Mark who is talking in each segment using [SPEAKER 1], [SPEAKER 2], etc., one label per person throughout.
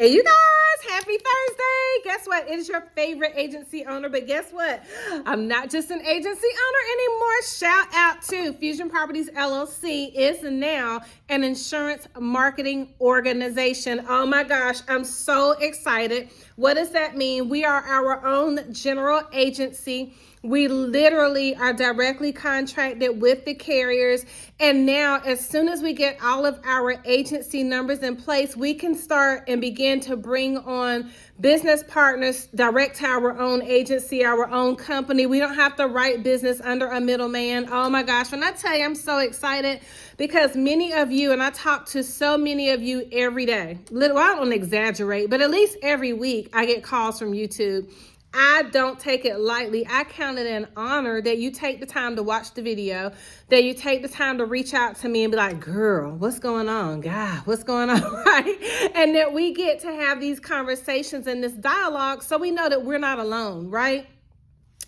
[SPEAKER 1] Hey, you guys, happy Thursday. Guess what? It is your favorite agency owner, but guess what? I'm not just an agency owner anymore. Shout out to Fusion Properties LLC is now an insurance marketing organization. Oh my gosh, I'm so excited. What does that mean? We are our own general agency. We literally are directly contracted with the carriers. And now, as soon as we get all of our agency numbers in place, we can start and begin to bring on business partners direct to our own agency, our own company. We don't have to write business under a middleman. Oh my gosh, when I tell you I'm so excited because many of you, and I talk to so many of you every day, I don't exaggerate, but at least every week I get calls from YouTube. I don't take it lightly. I count it an honor that you take the time to watch the video, that you take the time to reach out to me and be like, girl, what's going on? God, what's going on, right? And that we get to have these conversations and this dialogue so we know that we're not alone, right?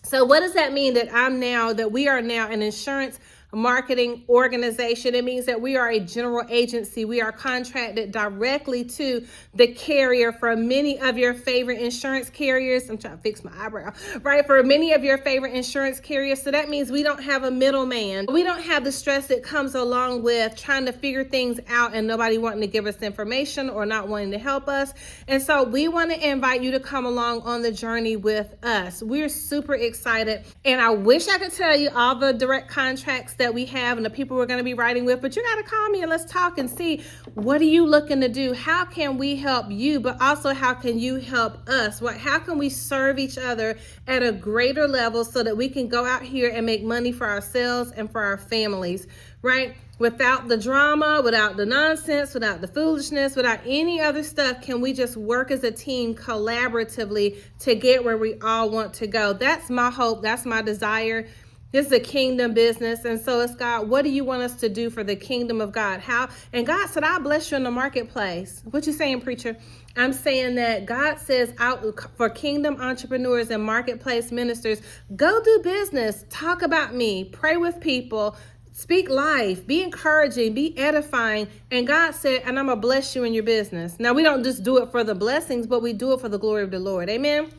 [SPEAKER 1] So what does that mean that we are now an insurance marketing organization? It means that we are a general agency. We are contracted directly to the carrier for many of your favorite insurance carriers. I'm trying to fix my eyebrow, right? For many of your favorite insurance carriers. So that means we don't have a middleman. We don't have the stress that comes along with trying to figure things out and nobody wanting to give us information or not wanting to help us. And so we want to invite you to come along on the journey with us. We're super excited. And I wish I could tell you all the direct contracts that we have and the people we're going to be writing with, but you got to call me and let's talk and see, what are you looking to do? How can we help you? But also, how can you help us? How can we serve each other at a greater level so that we can go out here and make money for ourselves and for our families, right? Without the drama, without the nonsense, without the foolishness, without any other stuff, can we just work as a team collaboratively to get where we all want to go? That's my hope. That's my desire. This is a kingdom business. And so it's God, what do you want us to do for the kingdom of God? How? And God said, I'll bless you in the marketplace. What you saying, preacher? I'm saying that God says out for kingdom entrepreneurs and marketplace ministers, go do business, talk about me, pray with people, speak life, be encouraging, be edifying. And God said, and I'm going to bless you in your business. Now, we don't just do it for the blessings, but we do it for the glory of the Lord. Amen.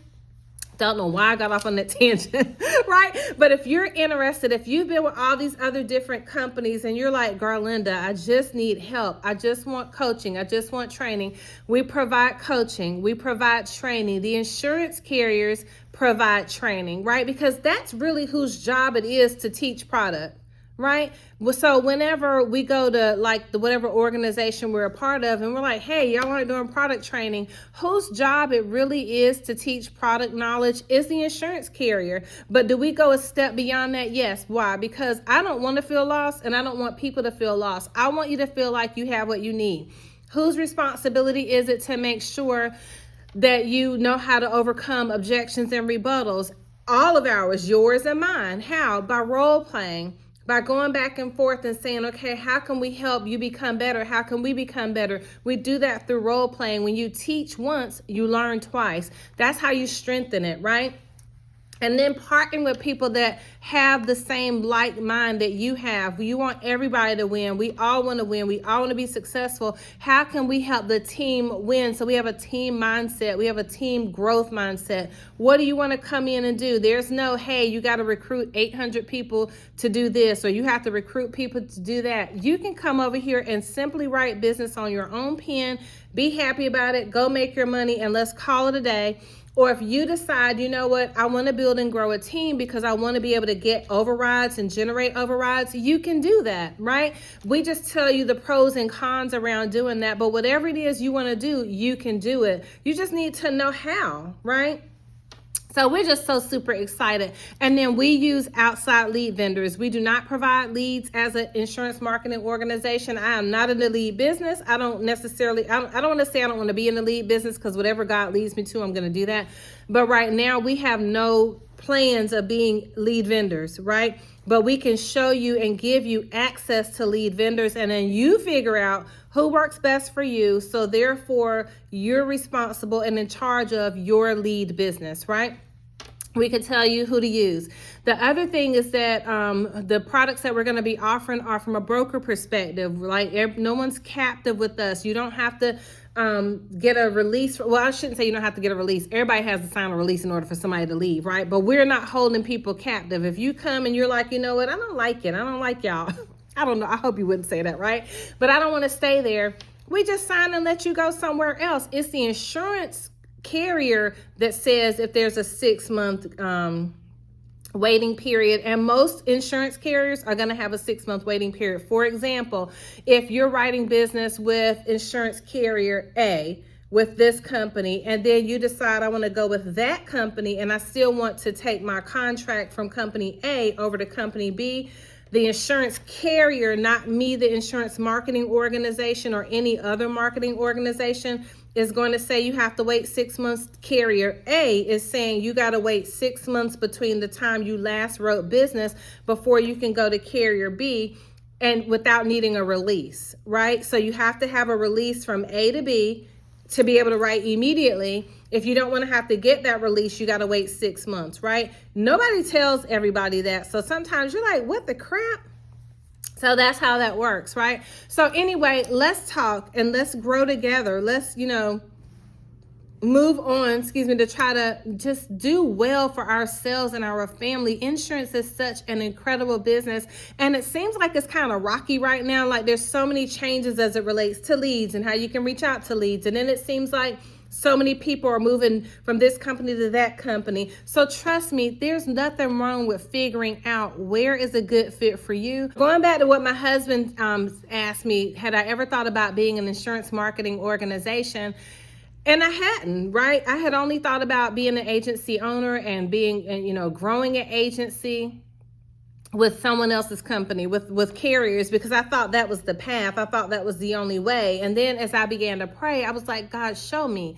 [SPEAKER 1] Don't know why I got off on that tangent, right? But if you're interested, if you've been with all these other different companies and you're like, Garlinda, I just need help. I just want coaching. I just want training. We provide coaching. We provide training. The insurance carriers provide training, right? Because that's really whose job it is to teach product. Right? So whenever we go to whatever organization we're a part of and we're like, hey, y'all aren't doing product training, whose job it really is to teach product knowledge is the insurance carrier. But do we go a step beyond that? Yes. Why? Because I don't want to feel lost and I don't want people to feel lost. I want you to feel like you have what you need. Whose responsibility is it to make sure that you know how to overcome objections and rebuttals? All of ours, yours and mine. How? By role playing. By going back and forth and saying, okay, how can we help you become better? How can we become better? We do that through role playing. When you teach once, you learn twice. That's how you strengthen it, right? And then partnering with people that have the same like mind that you have. You want everybody to win. We all want to win. We all want to be successful. How can we help the team win? So we have a team mindset. We have a team growth mindset. What do you want to come in and do? There's no, hey, you got to recruit 800 people to do this, or you have to recruit people to do that. You can come over here and simply write business on your own pen. Be happy about it. Go make your money and let's call it a day. Or if you decide, you know what, I want to build and grow a team because I want to be able to get overrides and generate overrides, you can do that, right? We just tell you the pros and cons around doing that. But whatever it is you want to do, you can do it. You just need to know how, right? So we're just so super excited. And then we use outside lead vendors. We do not provide leads as an insurance marketing organization. I am not in the lead business. I don't want to say I don't want to be in the lead business because whatever God leads me to, I'm going to do that. But right now we have no plans of being lead vendors, right? But we can show you and give you access to lead vendors, and then you figure out who works best for you. So therefore, you're responsible and in charge of your lead business, right? We could tell you who to use. The other thing is that the products that we're going to be offering are from a broker perspective. Like no one's captive with us. You don't have to get a release. Well, I shouldn't say you don't have to get a release. Everybody has to sign a release in order for somebody to leave, right? But we're not holding people captive. If you come and you're like, you know what, I don't like it. I don't like y'all. I don't know. I hope you wouldn't say that, right? But I don't want to stay there. We just sign and let you go somewhere else. It's the insurance carrier that says if there's a 6-month waiting period, and most insurance carriers are going to have a 6-month waiting period. For example, if you're writing business with insurance carrier A with this company, and then you decide I want to go with that company and I still want to take my contract from company A over to company B, the insurance carrier, not me, the insurance marketing organization or any other marketing organization, is going to say you have to wait 6 months. Carrier A is saying you got to wait 6 months between the time you last wrote business before you can go to carrier B, and without needing a release, right? So you have to have a release from A to B to be able to write immediately. If you don't want to have to get that release, you got to wait 6 months, right? Nobody tells everybody that. So sometimes you're like, what the crap? So that's how that works, right? So anyway, let's talk and let's grow together. Let's, move on, to try to just do well for ourselves and our family. Insurance is such an incredible business, and it seems like it's kind of rocky right now. Like there's so many changes as it relates to leads and how you can reach out to leads. And then it seems like so many people are moving from this company to that company. So trust me, there's nothing wrong with figuring out where is a good fit for you. Going back to what my husband asked me, had I ever thought about being an insurance marketing organization? And I hadn't, right? I had only thought about being an agency owner and growing an agency with someone else's company, with carriers, because I thought that was the path. I thought that was the only way. And then as I began to pray, I was like, God, show me,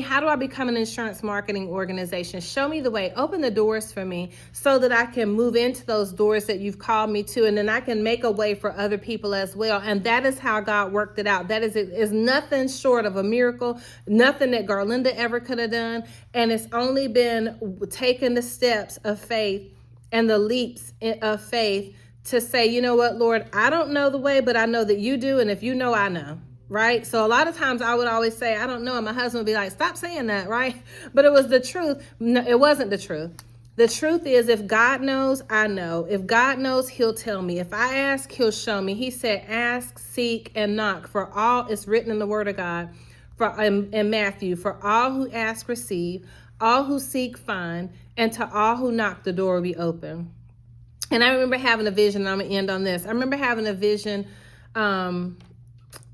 [SPEAKER 1] how do I become an insurance marketing organization? Show me the way, open the doors for me so that I can move into those doors that you've called me to. And then I can make a way for other people as well. And that is how God worked it out. That is nothing short of a miracle, nothing that Garlinda ever could have done. And it's only been taking the steps of faith and the leaps of faith to say, you know what, Lord, I don't know the way, but I know that you do. And if you know, I know, right? So a lot of times I would always say, I don't know. And my husband would be like, stop saying that, right? But it was the truth. No, it wasn't the truth. The truth is, if God knows, I know. If God knows, he'll tell me. If I ask, he'll show me. He said, ask, seek, and knock. For all is written in the word of God. In Matthew, for all who ask, receive. All who seek, find. And to all who knock, the door will be open. And I remember having a vision, and I'm going to end on this. I remember having a vision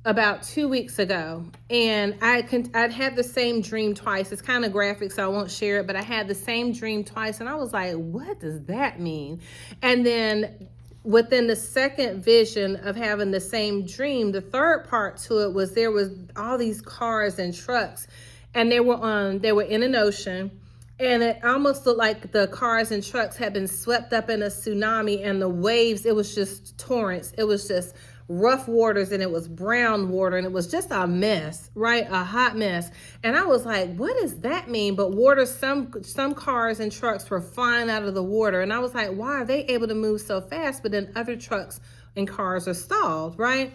[SPEAKER 1] about 2 weeks ago. And I'd had the same dream twice. It's kind of graphic, so I won't share it. But I had the same dream twice. And I was like, what does that mean? And then within the second vision of having the same dream, the third part to it was there was all these cars and trucks. And they were in an ocean. And it almost looked like the cars and trucks had been swept up in a tsunami, and the waves, it was just torrents. It was just rough waters, and it was brown water, and it was just a mess, right? A hot mess. And I was like, what does that mean? But some cars and trucks were flying out of the water. And I was like, why are they able to move so fast? But then other trucks and cars are stalled, right?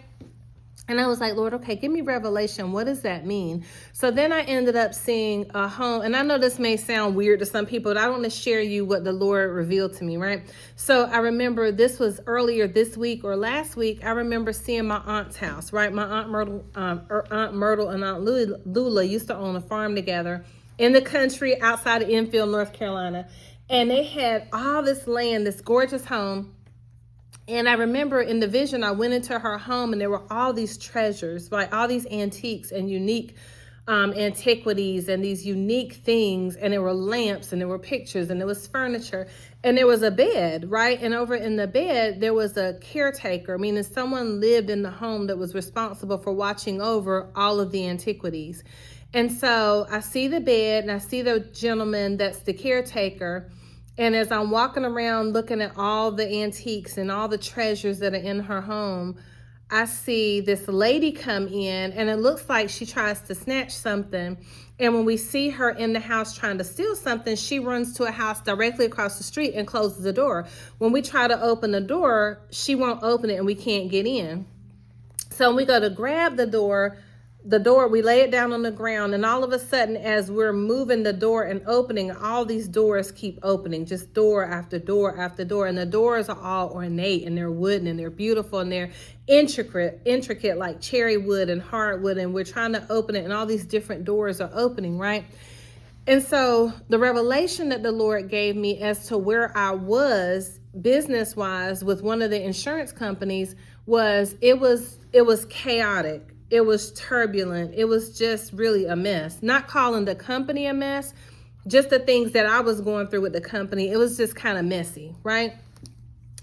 [SPEAKER 1] And I was like, Lord, okay, give me revelation. What does that mean? So then I ended up seeing a home. And I know this may sound weird to some people, but I want to share you what the Lord revealed to me, right? So I remember this was earlier this week or last week. I remember seeing my aunt's house, right? My Aunt Myrtle and Aunt Lula used to own a farm together in the country outside of Enfield, North Carolina. And they had all this land, this gorgeous home. And I remember in the vision, I went into her home and there were all these treasures, like all these antiques and unique antiquities and these unique things. And there were lamps and there were pictures and there was furniture and there was a bed, right? And over in the bed, there was a caretaker, meaning someone lived in the home that was responsible for watching over all of the antiquities. And so I see the bed and I see the gentleman that's the caretaker. And as I'm walking around looking at all the antiques and all the treasures that are in her home, I see this lady come in, and it looks like she tries to snatch something. And when we see her in the house trying to steal something, she runs to a house directly across the street and closes the door. When we try to open the door, she won't open it and we can't get in. So we go to grab the door, we lay it down on the ground, and all of a sudden, as we're moving the door and opening, all these doors keep opening, just door after door after door. And the doors are all ornate, and they're wooden, and they're beautiful, and they're intricate like cherry wood and hardwood. And we're trying to open it, and all these different doors are opening, right? And so the revelation that the Lord gave me as to where I was business-wise with one of the insurance companies was it was chaotic. It was turbulent. It was just really a mess. Not calling the company a mess, just the things that I was going through with the company. It was just kind of messy, right?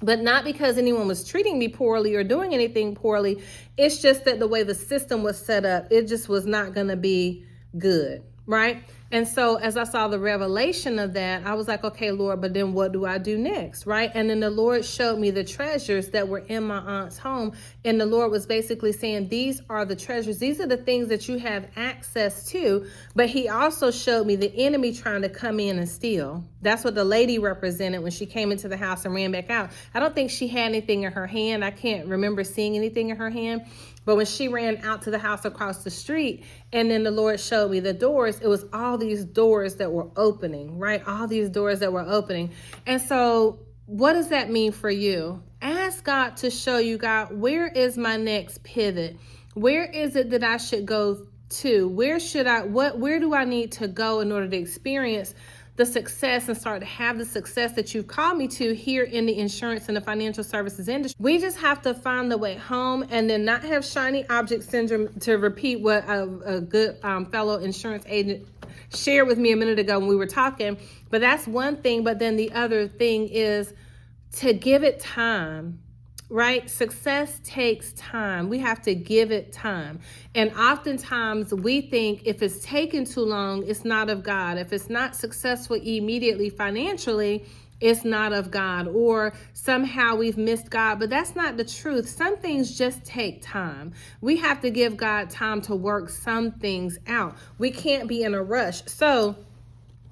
[SPEAKER 1] But not because anyone was treating me poorly or doing anything poorly. It's just that the way the system was set up, it just was not going to be good, right? And so as I saw the revelation of that, I was like, okay, Lord, but then what do I do next, right? And then the Lord showed me the treasures that were in my aunt's home. And the Lord was basically saying, these are the treasures. These are the things that you have access to. But he also showed me the enemy trying to come in and steal. That's what the lady represented when she came into the house and ran back out. I don't think she had anything in her hand. I can't remember seeing anything in her hand. But when she ran out to the house across the street, and then the Lord showed me the doors, it was all these doors that were opening, right? All these doors that were opening. And so what does that mean for you? Ask God to show you, God, where is my next pivot? Where is it that I should go to? Where do I need to go in order to experience the success and start to have the success that you've called me to here in the insurance and the financial services industry? We just have to find the way home and then not have shiny object syndrome, to repeat what a good fellow insurance agent shared with me a minute ago when we were talking. But that's one thing. But then the other thing is to give it time. Right? Success takes time. We have to give it time. And oftentimes we think if it's taken too long, it's not of God. If it's not successful immediately financially, it's not of God, or somehow we've missed God. But that's not the truth. Some things just take time. We have to give God time to work some things out. We can't be in a rush. So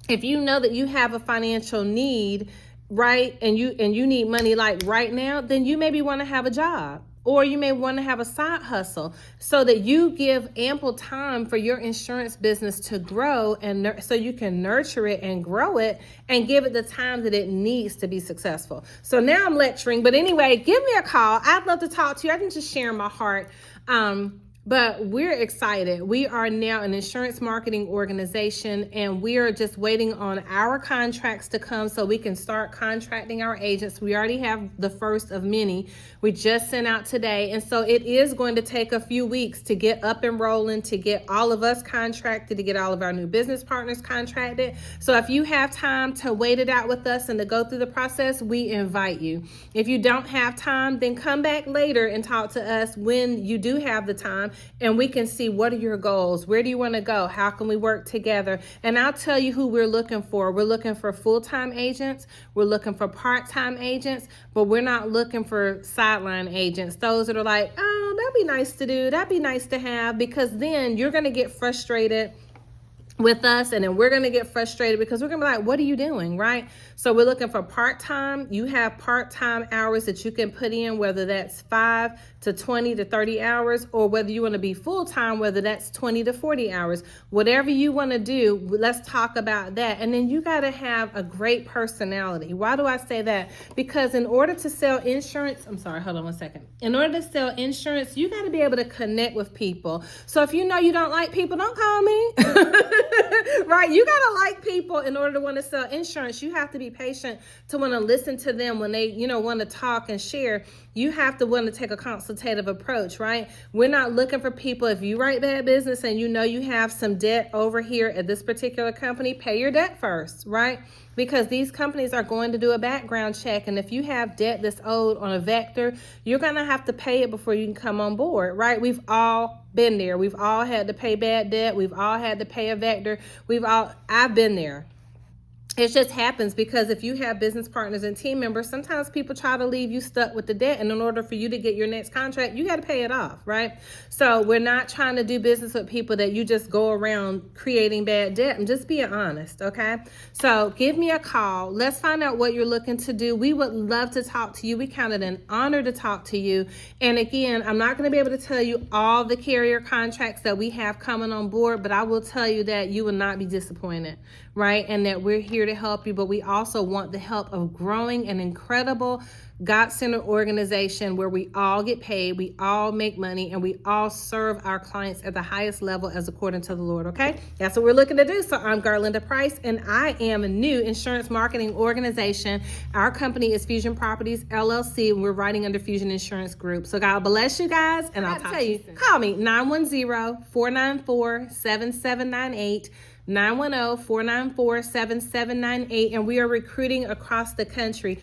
[SPEAKER 1] if you know that you have a financial need, right, and you need money like right now, then you maybe want to have a job, or you may want to have a side hustle so that you give ample time for your insurance business to grow, and so you can nurture it and grow it and give it the time that it needs to be successful. So now I'm lecturing, but anyway, give me a call. I'd love to talk to you. I can just share my heart. But we're excited. We are now an insurance marketing organization, and we are just waiting on our contracts to come so we can start contracting our agents. We already have the first of many. We just sent out today. And so it is going to take a few weeks to get up and rolling, to get all of us contracted, to get all of our new business partners contracted. So if you have time to wait it out with us and to go through the process, we invite you. If you don't have time, then come back later and talk to us when you do have the time, and we can see what are your goals, where do you want to go, how can we work together. And I'll tell you who we're looking for. We're looking for full-time agents, we're looking for part-time agents, but we're not looking for sideline agents, those that are like, oh, that'd be nice to do, that'd be nice to have, because then you're going to get frustrated with us, and then we're going to get frustrated because we're going to be like, what are you doing, right? So we're looking for part-time. You have part-time hours that you can put in, whether that's 5 to 20 to 30 hours, or whether you want to be full-time, whether that's 20 to 40 hours. Whatever you want to do, let's talk about that. And then you got to have a great personality. Why do I say that? Because in order to sell insurance, hold on one second. In order to sell insurance, you got to be able to connect with people. So if you know you don't like people, don't call me. Right? You got to like people in order to want to sell insurance. You have to be patient to want to listen to them when they, want to talk and share. You have to want to take a consultative approach, right? We're not looking for people. If you write bad business and you have some debt over here at this particular company, pay your debt first, right? Because these companies are going to do a background check. And if you have debt that's owed on a vector, you're going to have to pay it before you can come on board, right? We've all been there. We've all had to pay bad debt. We've all had to pay a vector. I've been there. It just happens because if you have business partners and team members, sometimes people try to leave you stuck with the debt. And in order for you to get your next contract, you got to pay it off, right? So we're not trying to do business with people that you just go around creating bad debt. I'm just being honest, okay? So give me a call. Let's find out what you're looking to do. We would love to talk to you. We count it an honor to talk to you. And again, I'm not going to be able to tell you all the carrier contracts that we have coming on board, but I will tell you that you will not be disappointed, right? And that we're here to help you, but we also want the help of growing an incredible God-centered organization where we all get paid, we all make money, and we all serve our clients at the highest level as according to the Lord, okay? That's what we're looking to do. So I'm Garlinda Price, and I am a new insurance marketing organization. Our company is Fusion Properties, LLC, and we're writing under Fusion Insurance Group. So God bless you guys, and I'll tell you, call me 910-494-7798. 910-494-7798, and we are recruiting across the country.